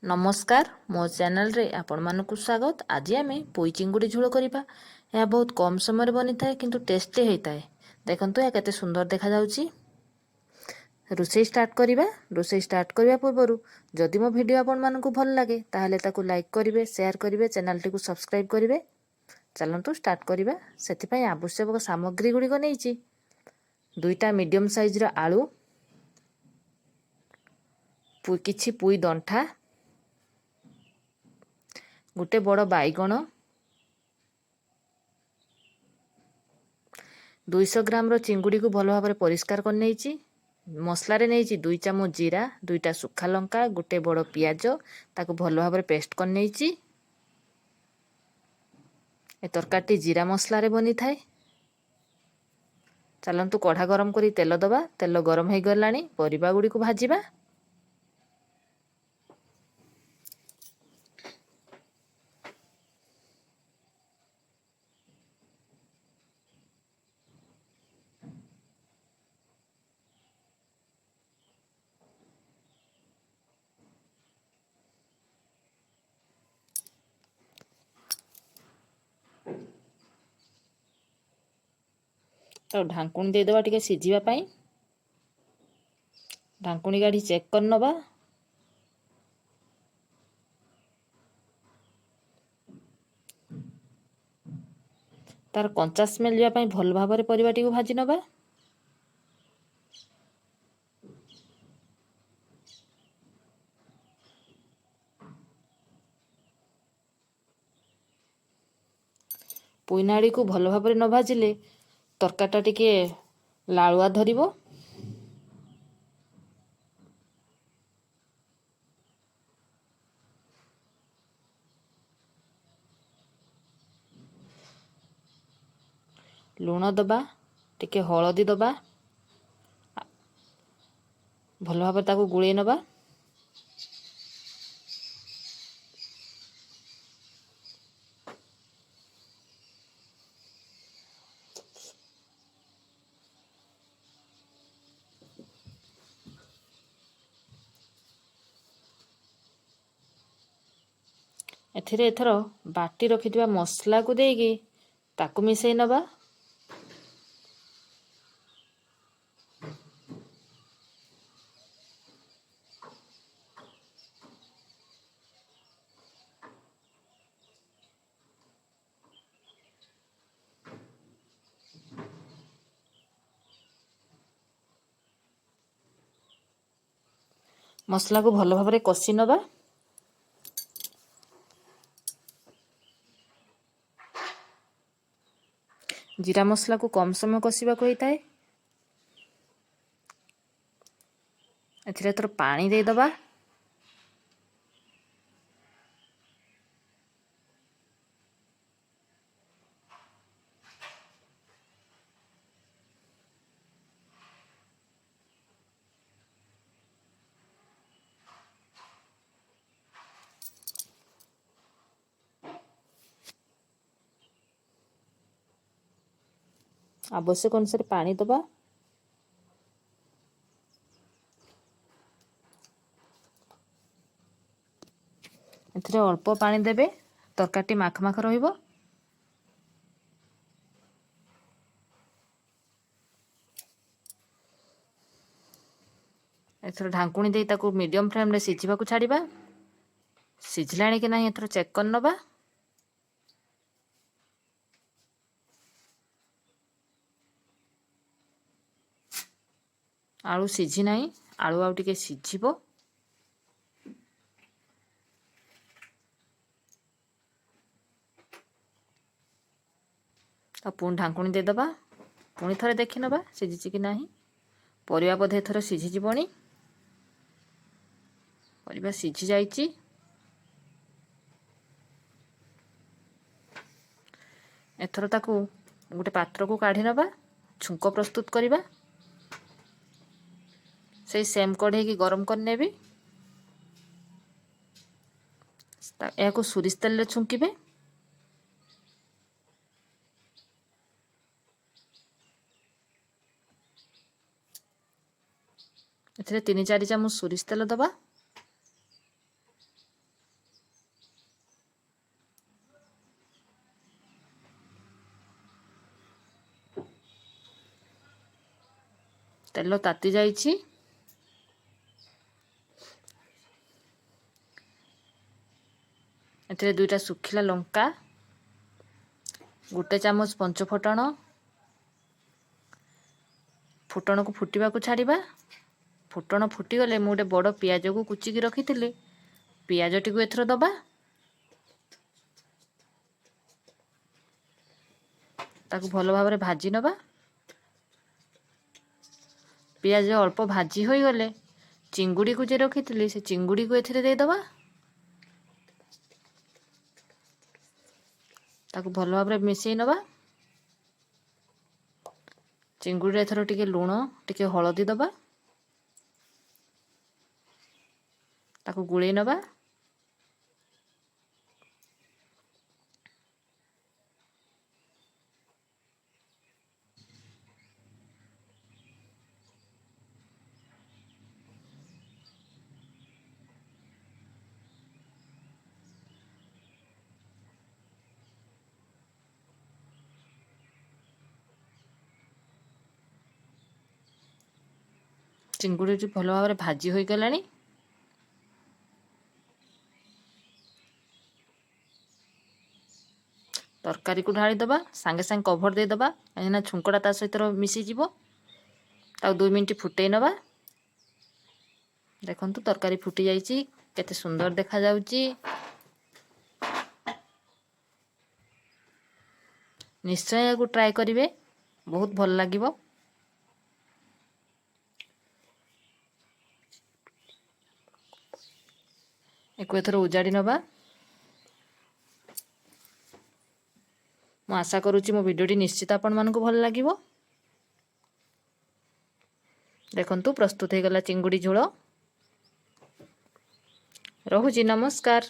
नमस्कार मो चैनल रे आपण मानकु स्वागत। आज आम पुई चिंगुड़ी झोल करवा। यह बहुत कम समय बनी थाए किंतु टेस्टी होता है। देखंतु यह केते सुंदर देखा जाउची। रोषेई स्टार्ट करिबा। रोषेई स्टार्ट करिबा पूर्वरु जदि मो वीडियो आपण मानकु भल लागे ताहले ताकु लाइक करिवे, शेयर करिवे, चैनल टी को सब्सक्राइब करिवे। चलंतु स्टार्ट करिबा। सेति पई आवश्यक सामग्री गुडी को नेइची। दुईटा मीडियम साइज रा आलू, किछि पुई दंठा, गोटे बड़ बैगण, 200 ग्राम रो चिंगुड़ी को भल भाव परिष्कार कर नेइची। मसला रे नेइची 2 चामच जीरा, 2टा सुखा लंका, गोटे बड़ पियाज ताको भल भाव पेस्ट कर नेइची। ए तरकाटी जीरा मसला रे बनी थाए। चलंतु कढ़ा गरम करी तेल दबा। तेल गरम हो गलानी, परिबा गुडी को भाजीबा। तो ढांकुणी दे दबा टिके सिझिबा पई। ढांकुणी गाड़ी चेक कर नबा। तार कंचा स्मेल जा पई भल भाव रे परिबाटी को भाजी नबा। पुईनाड़ी को भल भाव रे न भाजिले तरकाटा टिके लालुआ धरिबो। लुण दबा, टिके हलदी दबा, भल भाव ताको गुळे नबा। एथिरे एथर बाटी रखिथिबा मसला को देगी ताको मिसई नबा। मसला को भल भाव रे कषि नबा। जीरा मसला को कम समय कषिबा को होता है। एथिरे एथर पानी दे दबा। आवश्यक अनुसार पानी दबा। एथिरे अल्प पानी देबे, तरकाटी माख माख रहिबो। एथर ढांकुणी दे ताको मीडियम फ्लेम रे सिझिबा को छाड़िबा। सिझलाणी कि नाही एथर चेक कर नबा। आलू सिझी नाही, आलू आउ टिके सिझिबो। तो पुणी ढांकुणी दे दबा। पुणी थरे देखि नबा सिझिछि कि नाही। परिबा बोधे एथर सिझी जिवणी। परिबा सिझी जाइछि। एथर ताकू गोटे पात्र को काढ़ी नबा। छुंक प्रस्तुत करिबा। से सेम कढ़े की गरम करने भी या को सोरिष तेल रे छुंकिबे। एथिरे 3-4 चामच सोरिष तेल दबा। ତେଲ ତାତି ଯାଇଛି। ଏଥିରେ 2ଟା ଶୁଖିଲା ଲଙ୍କା, 1 ଚାମଚ ପଞ୍ଚଫୁଟଣ, ଫୁଟଣକୁ ଫୁଟିବାକୁ ଛାଡ଼ିବା। ଫୁଟଣ ଫୁଟିଗଲେ ମୁଁ ଗୋଟେ ବଡ଼ ପିଆଜକୁ କୁଚିକି ରଖିଥିଲି, ପିଆଜଟିକୁ ଏଥର ଦେବା। ତାକୁ ଭଲ ଭାବରେ ଭାଜି ନେବା। ପିଆଜ ଅଳ୍ପ ଭାଜି ହୋଇଗଲେ ଚିଙ୍ଗୁଡ଼ିକୁ ଯେ ରଖିଥିଲି ସେ ଚିଙ୍ଗୁଡ଼ିକୁ ଏଥିରେ ଦେଇଦେବା। ତାକୁ ଭଲ ଭାବରେ ମିଶାଇ ନେବା। ଚିଙ୍ଗୁଡ଼ିରେ ଏଥର ଟିକେ ଲୁଣ, ଟିକେ ହଳଦୀ ଦେବା। ତାକୁ ଗୋଳେଇ ନେବା। ଚିଙ୍ଗୁଡ଼ିଟି ଭଲ ଭାବରେ ଭାଜି ହୋଇଗଲାଣି। ତରକାରୀକୁ ଢାଳି ଦେବା। ସାଙ୍ଗେ ସାଙ୍ଗେ କଭର ଦେଇଦେବା, କାହିଁକିନା ଛୁଙ୍କଟା ତା ସହିତ ମିଶିଯିବ। ତାକୁ 2 ମିନିଟ୍ ଫୁଟେଇ ନେବା। ଦେଖନ୍ତୁ ତରକାରୀ ଫୁଟି ଯାଇଛି, କେତେ ସୁନ୍ଦର ଦେଖାଯାଉଛି। ନିଶ୍ଚୟ ଏହାକୁ ଟ୍ରାଏ କରିବେ, ବହୁତ ଭଲ ଲାଗିବ। ଏକୁ ଏଥର ଉଜାଡ଼ି ନେବା। ମୁଁ ଆଶା କରୁଛି ମୋ ଭିଡ଼ିଓଟି ନିଶ୍ଚିତ ଆପଣମାନଙ୍କୁ ଭଲ ଲାଗିବ। ଦେଖନ୍ତୁ ପ୍ରସ୍ତୁତ ହୋଇଗଲା ଚିଙ୍ଗୁଡ଼ି ଝୋଳ। ରହୁଛି, ନମସ୍କାର।